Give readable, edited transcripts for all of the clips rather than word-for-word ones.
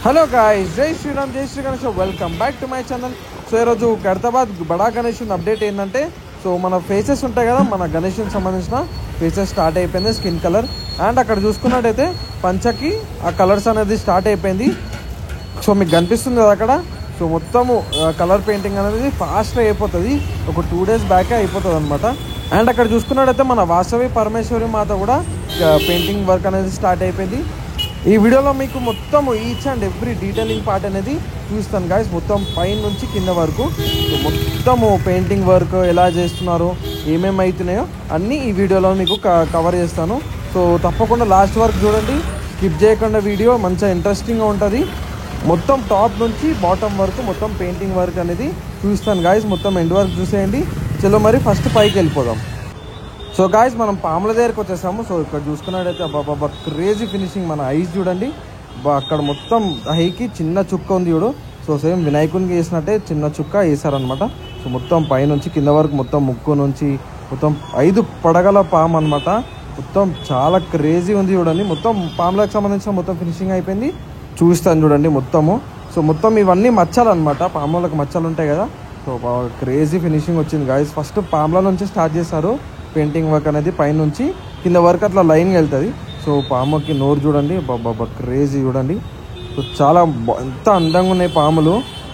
Hello guys, జై శ్రీరామ్, జై Shri Ganesh. Welcome back to my channel. So ఈరోజు ఖైరతాబాద్ బడా గణేష్ అప్డేట్ ఏంటంటే, సో మన ఫేసెస్ ఉంటాయి కదా, మన గణేష్కి సంబంధించిన ఫేసెస్ స్టార్ట్ అయిపోయింది. స్కిన్ కలర్ అండ్ అక్కడ చూసుకున్నట్టయితే పంచకి ఆ కలర్స్ అనేది స్టార్ట్ అయిపోయింది. సో మీకు కనిపిస్తుంది కదా అక్కడ. సో మొత్తము కలర్ పెయింటింగ్ అనేది ఫాస్ట్గా అయిపోతుంది, ఒక 2 days బ్యాకే అయిపోతుంది అనమాట. అండ్ అక్కడ చూసుకున్నట్టయితే మన వాసవి పరమేశ్వరి మాత కూడా పెయింటింగ్ వర్క్ అనేది స్టార్ట్ అయిపోయింది. ఈ వీడియోలో మీకు మొత్తం each and every detailing part అనేది చూస్తాను గాయస్, మొత్తం పైన నుంచి కింద వరకు. మొత్తము పెయింటింగ్ వర్క్ ఎలా చేస్తున్నారో, ఏమేమి అవుతున్నాయో అన్నీ ఈ వీడియోలో మీకు కవర్ చేస్తాను. సో తప్పకుండా లాస్ట్ వరకు చూడండి, స్కిప్ చేయకుండా. వీడియో మంచిగా ఇంట్రెస్టింగ్గా ఉంటుంది. మొత్తం టాప్ నుంచి బాటమ్ వరకు మొత్తం పెయింటింగ్ వర్క్ అనేది చూస్తాను గాయస్. మొత్తం ఎండ్ వరకు చూసేయండి. చలో మరి ఫస్ట్ పైకి వెళ్ళిపోదాం. సో గాయస్ మనం పాముల దగ్గరికి వచ్చేసాము. సో ఇక్కడ చూసుకున్నట్టయితే బాబా క్రేజీ ఫినిషింగ్. మన ఐస్ చూడండి, అక్కడ మొత్తం హైకి చిన్న చుక్క ఉంది చూడు. సో సేమ్ వినాయకునికి వేసినట్టే చిన్న చుక్క వేసారనమాట. సో మొత్తం పైనుంచి కింద వరకు మొత్తం ముక్కు నుంచి మొత్తం 5 పడగల పాము అనమాట. మొత్తం చాలా క్రేజీ ఉంది చూడండి. మొత్తం పాములకు సంబంధించిన మొత్తం ఫినిషింగ్ అయిపోయింది. చూస్తాను చూడండి మొత్తము. సో మొత్తం ఇవన్నీ మచ్చలు అనమాట, పాములకు మచ్చలు ఉంటాయి కదా. సో క్రేజీ ఫినిషింగ్ వచ్చింది గాయస్. ఫస్ట్ పాముల నుంచి స్టార్ట్ చేశారు పెయింటింగ్ వర్క్ అనేది, పైనుంచి కింద వరకు అట్లా లైన్గా వెళ్తుంది. సో పాముకి నోరు చూడండి, బాబా క్రేజీ చూడండి. సో చాలా ఎంత అందంగా ఉన్నాయి పాములు.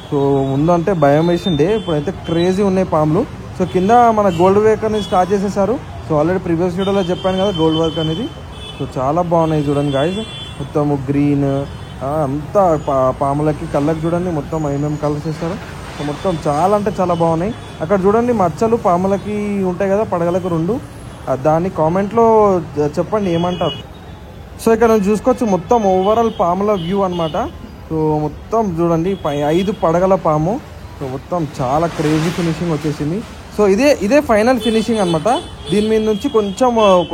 సో ముందంటే భయం వేసిండే, ఇప్పుడైతే క్రేజీ ఉన్నాయి పాములు. సో కింద మన గోల్డ్ వర్క్ అనేది స్టార్ట్ చేసేసారు. సో ఆల్రెడీ ప్రీవియస్ వీడియోలో చెప్పాను కదా గోల్డ్ వర్క్ అనేది. సో చాలా బాగున్నాయి చూడండి గాయస్. మొత్తము గ్రీన్ అంతా పాములకి కళ్ళకి చూడండి మొత్తం ఏమేమి కలర్స్ వేస్తారు. సో మొత్తం చాలా అంటే చాలా బాగున్నాయి. అక్కడ చూడండి మచ్చలు పాములకి ఉంటాయి కదా, పడగలకు 2. దాన్ని కామెంట్లో చెప్పండి ఏమంటారు. సో ఇక్కడ నేను చూసుకోవచ్చు మొత్తం ఓవరాల్ పాముల వ్యూ అనమాట. సో మొత్తం చూడండి 5 పడగల పాము. సో మొత్తం చాలా క్రేజీ ఫినిషింగ్ వచ్చేసింది. సో ఇదే ఫైనల్ ఫినిషింగ్ అనమాట. దీని మీద నుంచి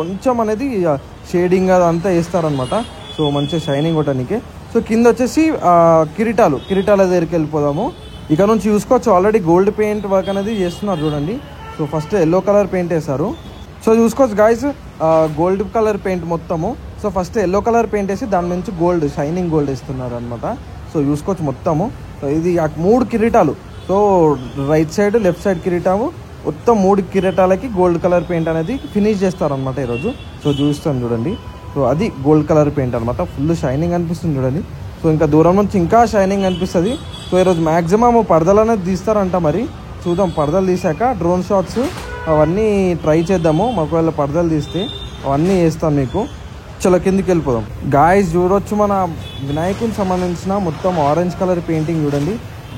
కొంచెం అనేది షేడింగ్ అదంతా వేస్తారనమాట. సో మంచిగా షైనింగ్ కొట్టడానికి. సో కింద వచ్చేసి కిరీటాల దగ్గరికి వెళ్ళిపోదాము. ఇక్కడ నుంచి చూసుకోవచ్చు ఆల్రెడీ గోల్డ్ పెయింట్ వర్క్ అనేది చేస్తున్నారు చూడండి. So first yellow colour paint వేశారు. సో చూసుకోవచ్చు గాయస్, గోల్డ్ కలర్ పెయింట్ మొత్తము. So first yellow colour paint వేసి దాని నుంచి గోల్డ్ షైనింగ్ గోల్డ్ వేస్తున్నారు అనమాట. సో చూసుకోవచ్చు మొత్తము. సో ఇది 3 కిరీటాలు. So right side left side కిరీటము మొత్తం 3 కిరీటాలకి గోల్డ్ కలర్ పెయింట్ అనేది ఫినిష్ చేస్తారనమాట ఈరోజు. సో చూస్తాను చూడండి. సో అది గోల్డ్ కలర్ పెయింట్ అనమాట. ఫుల్ షైనింగ్ అనిపిస్తుంది చూడండి. సో ఇంకా దూరం నుంచి ఇంకా షైనింగ్ అనిపిస్తుంది. సో ఈరోజు మ్యాక్సిమం పరదలు అనేది తీస్తారంట. మరి చూద్దాం, పరదలు తీసాక డ్రోన్ షాట్స్ అవన్నీ ట్రై చేద్దాము. ఒకవేళ పరదలు తీస్తే అవన్నీ వేస్తాను మీకు. చలో కిందికి వెళ్ళిపోదాం. గాయస్ చూడొచ్చు మన వినాయకునికి సంబంధించిన మొత్తం ఆరెంజ్ కలర్ పెయింటింగ్ చూడండి.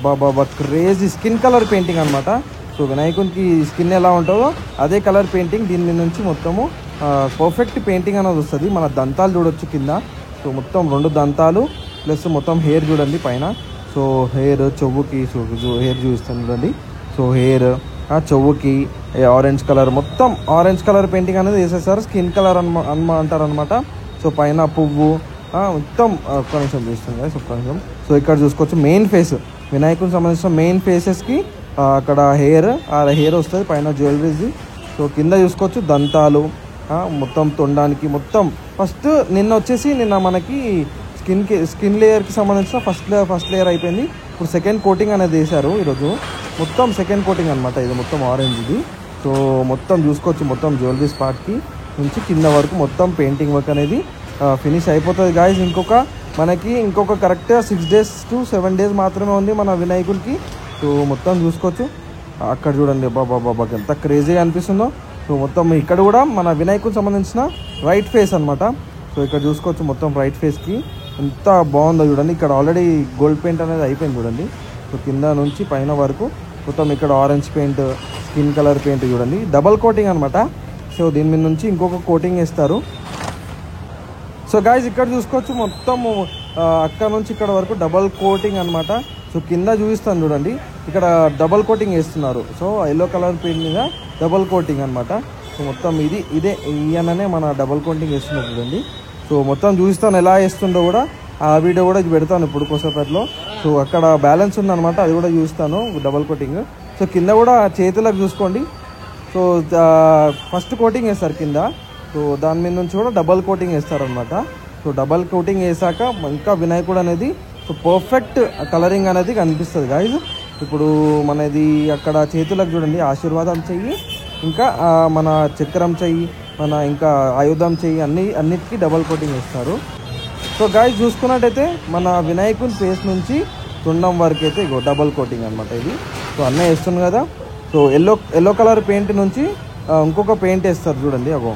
బాబా క్రేజీ స్కిన్ కలర్ పెయింటింగ్ అనమాట. సో వినాయకునికి స్కిన్ ఎలా ఉంటుందో అదే కలర్ పెయింటింగ్. దీని మీద నుంచి మొత్తము పర్ఫెక్ట్ పెయింటింగ్ అనేది వస్తుంది. మన దంతాలు చూడొచ్చు కింద. సో మొత్తం 2 దంతాలు ప్లస్ మొత్తం హెయిర్ చూడండి పైన. సో హెయిర్ చెవుకి, హెయిర్ చూపిస్తాను చూడండి. సో హెయిర్ చెవుకి ఆరెంజ్ కలర్, మొత్తం ఆరెంజ్ కలర్ పెయింటింగ్ అనేది వేసేసారు. స్కిన్ కలర్ అంటారు అనమాట. సో పైన పువ్వు మొత్తం ఒక్క నిమిషం చూస్తాను కదా, ఒక్క నిమిషం. సో ఇక్కడ చూసుకోవచ్చు మెయిన్ ఫేస్, వినాయకునికి సంబంధించిన మెయిన్ ఫేసెస్కి అక్కడ హెయిర్ వస్తుంది, పైన జ్యువెలరీస్. సో కింద చూసుకోవచ్చు దంతాలు, మొత్తం తొండానికి మొత్తం. నిన్న మనకి స్కిన్ లేయర్కి సంబంధించిన ఫస్ట్ లేయర్ అయిపోయింది. ఇప్పుడు సెకండ్ కోటింగ్ అనేది వేశారు ఈరోజు. మొత్తం సెకండ్ కోటింగ్ అనమాట ఇది, మొత్తం ఆరెంజ్ ఇది. సో మొత్తం చూసుకోవచ్చు మొత్తం జ్యువెలరీస్ పార్ట్కి నుంచి కింద వరకు మొత్తం పెయింటింగ్ వర్క్ అనేది ఫినిష్ అయిపోతుంది గాయస్. ఇంకొక కరెక్ట్గా 6 days to 7 days మాత్రమే ఉంది మన వినాయకుడికి. సో మొత్తం చూసుకోవచ్చు అక్కడ చూడండి, బాబా ఎంత క్రేజీగా అనిపిస్తుందో. సో మొత్తం ఇక్కడ కూడా మన వినాయకుడికి సంబంధించిన రైట్ ఫేస్ అనమాట. సో ఇక్కడ చూసుకోవచ్చు మొత్తం రైట్ ఫేస్కి ఎంత బాగుందో చూడండి. ఇక్కడ ఆల్రెడీ గోల్డ్ పెయింట్ అనేది అయిపోయింది చూడండి. సో కింద నుంచి పైన వరకు మొత్తం ఇక్కడ orange paint, skin colour paint చూడండి, డబల్ కోటింగ్ అనమాట. సో దీని మీద నుంచి ఇంకొక కోటింగ్ వేస్తారు. సో గాయస్ ఇక్కడ చూసుకోవచ్చు మొత్తం అక్కడ నుంచి ఇక్కడ వరకు డబల్ కోటింగ్ అనమాట. సో కింద చూపిస్తాను చూడండి, ఇక్కడ డబల్ కోటింగ్ వేస్తున్నారు. సో ఎల్లో కలర్ పెయింట్ మీద డబల్ కోటింగ్ అనమాట. సో మొత్తం ఈయననే మన డబల్ కోటింగ్ వేస్తున్నారు చూడండి. సో మొత్తం చూపిస్తాను ఎలా వేస్తుండో కూడా, ఆ వీడియో కూడా పెడతాను ఇప్పుడు కోసేపట్లో. సో అక్కడ బ్యాలెన్స్ ఉందన్నమాట, అది కూడా చూస్తాను డబల్ కోటింగ్. సో కింద కూడా చేతులకు చూసుకోండి. సో ఫస్ట్ కోటింగ్ వేస్తారు కింద. సో దాని మీద నుంచి కూడా డబల్ కోటింగ్ వేస్తారనమాట. సో డబల్ కోటింగ్ వేసాక ఇంకా వినాయకుడు అనేది సో పర్ఫెక్ట్ కలరింగ్ అనేది కనిపిస్తుంది గాయస్. ఇప్పుడు మనది అక్కడ చేతులకు చూడండి ఆశీర్వాదం చెయ్యి, ఇంకా మన చక్రం చెయ్యి, మన ఇంకా ఆయుధం చెయ్యి అన్నిటికీ డబల్ కోటింగ్ వేస్తారు. సో గాయస్ చూసుకున్నట్టయితే మన వినాయకుని ఫేస్ నుంచి తుండం వరకు అయితే ఇగో డబల్ కోటింగ్ అనమాట ఇది. సో అన్నీ వేస్తుంది కదా. సో ఎల్లో కలర్ పెయింట్ నుంచి ఇంకొక పెయింట్ వేస్తారు చూడండి. అగో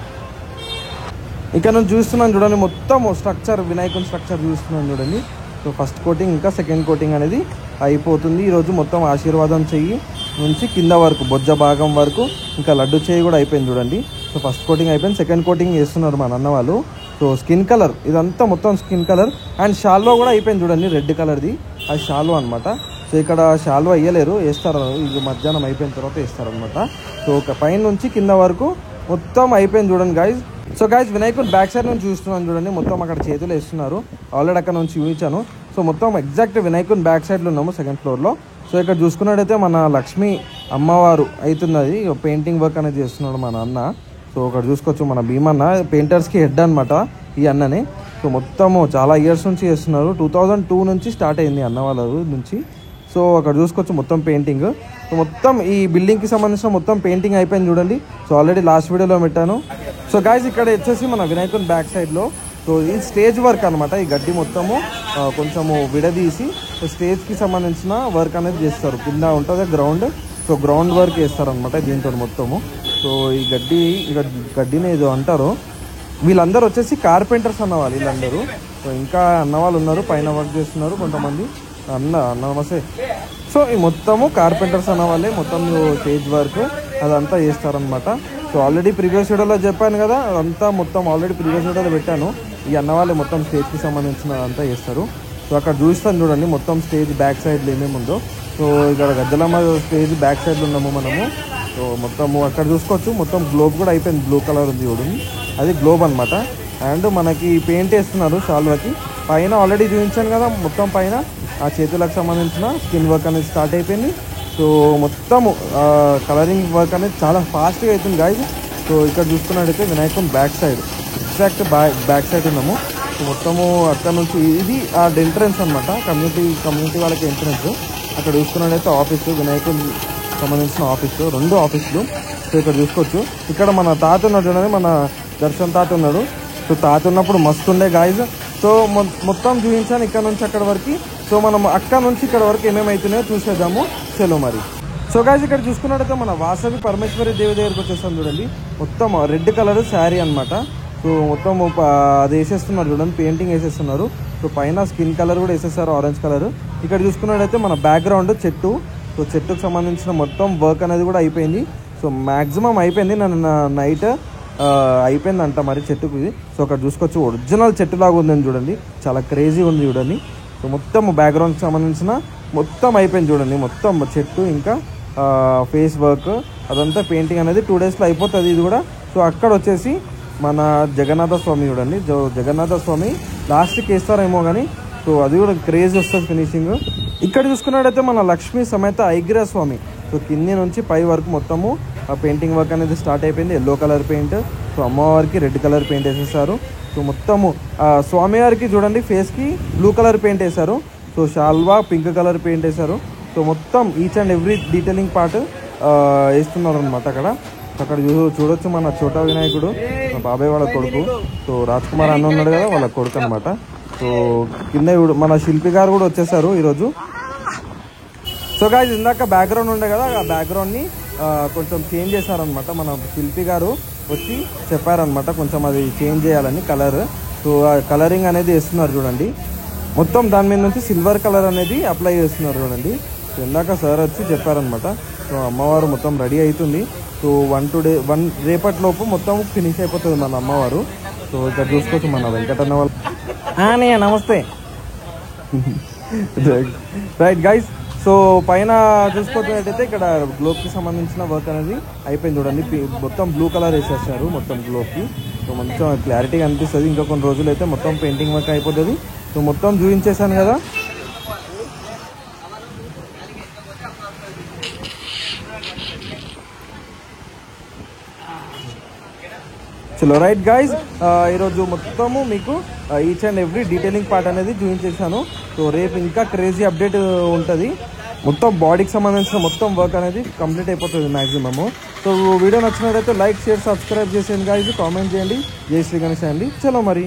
ఇక్కడ నుంచి చూస్తున్నాను చూడండి, మొత్తం స్ట్రక్చర్ వినాయకుని స్ట్రక్చర్ చూస్తున్నాను చూడండి. సో ఫస్ట్ కోటింగ్ ఇంకా సెకండ్ కోటింగ్ అనేది అయిపోతుంది ఈరోజు. మొత్తం ఆశీర్వాదం చెయ్యి నుంచి కింద వరకు బొజ్జ భాగం వరకు ఇంకా లడ్డు చెయ్యి కూడా అయిపోయింది చూడండి. సో ఫస్ట్ కోటింగ్ అయిపోయింది, సెకండ్ కోటింగ్ వేస్తున్నారు మా నాన్న వాళ్ళు. సో స్కిన్ కలర్ ఇదంతా మొత్తం స్కిన్ కలర్ అండ్ షాల్వా కూడా అయిపోయింది చూడండి, రెడ్ కలర్ది అది షాల్వా అనమాట. సో ఇక్కడ షాల్వా వేయలేరు, వేస్తారు ఇది మధ్యాహ్నం అయిపోయిన తర్వాత వేస్తారనమాట. సో ఒక పైన నుంచి కింద వరకు మొత్తం అయిపోయింది చూడండి గాయస్. సో గాయస్ వినాయకుడు బ్యాక్ సైడ్ నుంచి చూస్తున్నాను చూడండి, మొత్తం అక్కడ చేతులు వేస్తున్నారు, ఆల్రెడీ అక్కడ నుంచి చూపించాను. సో మొత్తం ఎగ్జాక్ట్ వినాయకుడు బ్యాక్ సైడ్లో ఉన్నాము సెకండ్ ఫ్లోర్లో. సో ఇక్కడ చూసుకున్నట్టయితే మన లక్ష్మీ అమ్మవారు అవుతున్నది, పెయింటింగ్ వర్క్ అనేది చేస్తున్నాడు మా నాన్న. సో ఇక్కడ చూసుకోవచ్చు మన భీమన్న పెయింటర్స్కి హెడ్ అనమాట ఈ అన్నని. సో మొత్తము చాలా ఇయర్స్ నుంచి చేస్తున్నారు, 2002 నుంచి స్టార్ట్ అయింది అన్న వాళ్ళ నుంచి. సో అక్కడ చూసుకోవచ్చు మొత్తం పెయింటింగ్. సో మొత్తం ఈ బిల్డింగ్కి సంబంధించిన మొత్తం పెయింటింగ్ అయిపోయింది చూడండి. సో ఆల్రెడీ లాస్ట్ వీడియోలో పెట్టాను. సో గాయస్ ఇక్కడ వచ్చేసి మన వినాయకుని బ్యాక్ సైడ్లో సో ఈ స్టేజ్ వర్క్ అనమాట. ఈ గడ్డి మొత్తము కొంచెము విడదీసి స్టేజ్కి సంబంధించిన వర్క్ అనేది చేస్తారు. కింద ఉంటుంది గ్రౌండ్, సో గ్రౌండ్ వర్క్ చేస్తారనమాట దీంతో మొత్తము. సో ఈ గడ్డిని ఏదో అంటారు. వీళ్ళందరూ వచ్చేసి కార్పెంటర్స్ అన్నవాళ్ళు వీళ్ళందరూ. సో ఇంకా అన్నవాళ్ళు ఉన్నారు పైన వర్క్ చేస్తున్నారు కొంతమంది. అన్న నమస్తే. సో ఈ మొత్తము కార్పెంటర్స్ అన్న వాళ్ళే మొత్తం స్టేజ్ వర్క్ అదంతా చేస్తారనమాట. సో ఆల్రెడీ ప్రీవియస్ వీడియోలో చెప్పాను కదా, అదంతా మొత్తం ఆల్రెడీ ప్రీవియస్ వీడియోలో పెట్టాను. ఈ అన్న వాళ్ళే మొత్తం స్టేజ్కి సంబంధించిన అదంతా చేస్తారు. సో అక్కడ చూస్తాను చూడండి మొత్తం స్టేజ్ బ్యాక్ సైడ్లో ఏమేమి ఉందో. సో ఇక్కడ గద్దలమ్మ స్టేజ్ బ్యాక్ సైడ్లో ఉన్నాము మనము. సో మొత్తము అక్కడ చూసుకోవచ్చు మొత్తం గ్లోబ్ కూడా అయిపోయింది, బ్లూ కలర్ ఉంది చూడండి, అది గ్లోబ్ అనమాట. అండ్ మనకి పెయింట్ వేస్తున్నారు షాల్వాకి. పైన ఆల్రెడీ చూపించాను కదా, మొత్తం పైన ఆ చేతులకు సంబంధించిన స్కిన్ వర్క్ అనేది స్టార్ట్ అయిపోయింది. సో మొత్తము కలరింగ్ వర్క్ అనేది చాలా ఫాస్ట్గా అవుతుంది గాయస్. సో ఇక్కడ చూసుకున్నట్టయితే వినాయకుని back side exact back side ఉన్నాము. సో మొత్తము అక్కడ నుంచి ఇది ఆ ఎంట్రన్స్ అనమాట, కమ్యూనిటీ వాళ్ళకి ఎంట్రన్స్. అక్కడ చూసుకున్నట్టయితే ఆఫీసు, వినాయకుని సంబంధించిన ఆఫీసు, 2 ఆఫీసులు. సో ఇక్కడ చూసుకోవచ్చు. ఇక్కడ మన తాత ఉన్నాడు చూడండి, మన దర్శన్ తాత ఉన్నాడు. సో తాత ఉన్నప్పుడు మస్తు ఉండే గాయస్. సో మొత్తం చూపించాను ఇక్కడ నుంచి అక్కడ వరకు. సో మనం అక్కడ నుంచి ఇక్కడ వరకు ఏమేమి అవుతున్నాయో చూసేద్దాము చలో మరి. సో గాయస్ ఇక్కడ చూసుకున్నట్టయితే మన వాసవి పరమేశ్వరి దేవి దగ్గరికి వచ్చేస్తాం చూడండి. మొత్తం రెడ్ కలర్ శారీ అనమాట. సో మొత్తం అది వేసేస్తున్నారు చూడండి, పెయింటింగ్ వేసేస్తున్నారు. సో పైన స్కిన్ కలర్ కూడా వేసేస్తారు, ఆరెంజ్ కలర్. ఇక్కడ చూసుకున్నట్టయితే మన బ్యాక్గ్రౌండ్ చెట్టు. సో చెట్టుకు సంబంధించిన మొత్తం వర్క్ అనేది కూడా అయిపోయింది. సో మ్యాక్సిమం అయిపోయింది, నైట్ అయిపోయిందంట మరి చెట్టుకు. సో అక్కడ చూసుకోవచ్చు ఒరిజినల్ చెట్టు లాగా ఉందని చూడండి, చాలా క్రేజీ ఉంది చూడండి. సో మొత్తం బ్యాక్గ్రౌండ్కి సంబంధించిన మొత్తం అయిపోయింది చూడండి, మొత్తం చెట్టు ఇంకా ఫేస్ వర్క్ అదంతా పెయింటింగ్ అనేది 2 డేస్లో అయిపోతుంది ఇది కూడా. సో అక్కడ వచ్చేసి మన జగన్నాథ స్వామి చూడండి, జగన్నాథ స్వామి లాస్ట్కి వేస్తారేమో కానీ సో అది కూడా క్రేజీ వస్తుంది ఫినిషింగ్. ఇక్కడ చూసుకున్నట్టయితే మన లక్ష్మీ సమేత ఐగ్ర స్వామి. సో కింది నుంచి పై వరకు మొత్తము ఆ పెయింటింగ్ వర్క్ అనేది స్టార్ట్ అయిపోయింది. ఎల్లో కలర్ పెయింట్, సో అమ్మవారికి రెడ్ కలర్ పెయింట్ వేసేసారు. సో మొత్తము స్వామివారికి చూడండి ఫేస్కి బ్లూ కలర్ పెయింట్ వేశారు. సో షాల్వా పింక్ కలర్ పెయింట్ వేశారు. సో మొత్తం each and every detailing part వేస్తున్నారు అనమాట అక్కడ. అక్కడ చూడొచ్చు మన చోటా వినాయకుడు, మా బాబాయ్ వాళ్ళ కొడుకు. సో రాజ్ కుమార్ అన్న ఉన్నాడు కదా, వాళ్ళ కొడుకు అనమాట. సో కింద మన శిల్పి గారు కూడా వచ్చేసారు ఈరోజు. సో గాయస్ ఇందాక బ్యాక్గ్రౌండ్ ఉండే కదా, ఆ బ్యాక్గ్రౌండ్ని కొంచెం చేంజ్ చేశారనమాట. మన శిల్పి గారు వచ్చి చెప్పారనమాట కొంచెం అది చేంజ్ చేయాలని కలర్. సో ఆ కలరింగ్ అనేది వేస్తున్నారు చూడండి, మొత్తం దాని మీద నుంచి సిల్వర్ కలర్ అనేది అప్లై చేస్తున్నారు చూడండి. సో ఇందాక సార్ వచ్చి చెప్పారనమాట. సో అమ్మవారు మొత్తం రెడీ అవుతుంది. సో 1 రేపటిలోపు మొత్తం ఫినిష్ అయిపోతుంది మన అమ్మవారు. సో ఇక్కడ చూసుకోవచ్చు మన వెంకటన్న వాళ్ళు. నమస్తే రైట్ గైస్. సో పైన చూసుకోవట్లయితే ఇక్కడ గ్లోబ్కి సంబంధించిన వర్క్ అనేది అయిపోయింది చూడండి, మొత్తం బ్లూ కలర్ వేసేస్తారు మొత్తం గ్లోబ్కి. సో మంచిగా క్లారిటీగా అనిపిస్తుంది. ఇంకా కొన్ని రోజులు అయితే మొత్తం పెయింటింగ్ వర్క్ అయిపోతుంది. సో మొత్తం చూపించేసాను కదా. చలో రైట్ గైజ్, ఈరోజు మొత్తము మీకు each and every detailing part అనేది చూపించేసాను. సో రేపు ఇంకా క్రేజీ అప్డేట్ ఉంటుంది. మొత్తం బాడీకి సంబంధించిన మొత్తం వర్క్ అనేది కంప్లీట్ అయిపోతుంది మ్యాక్సిమము. సో వీడియో నచ్చినట్లయితే లైక్, షేర్, సబ్స్క్రైబ్ చేసేయండి గైజ్, కామెంట్ చేయండి. జై శ్రీ గణేష్ అండి. చలో మరి.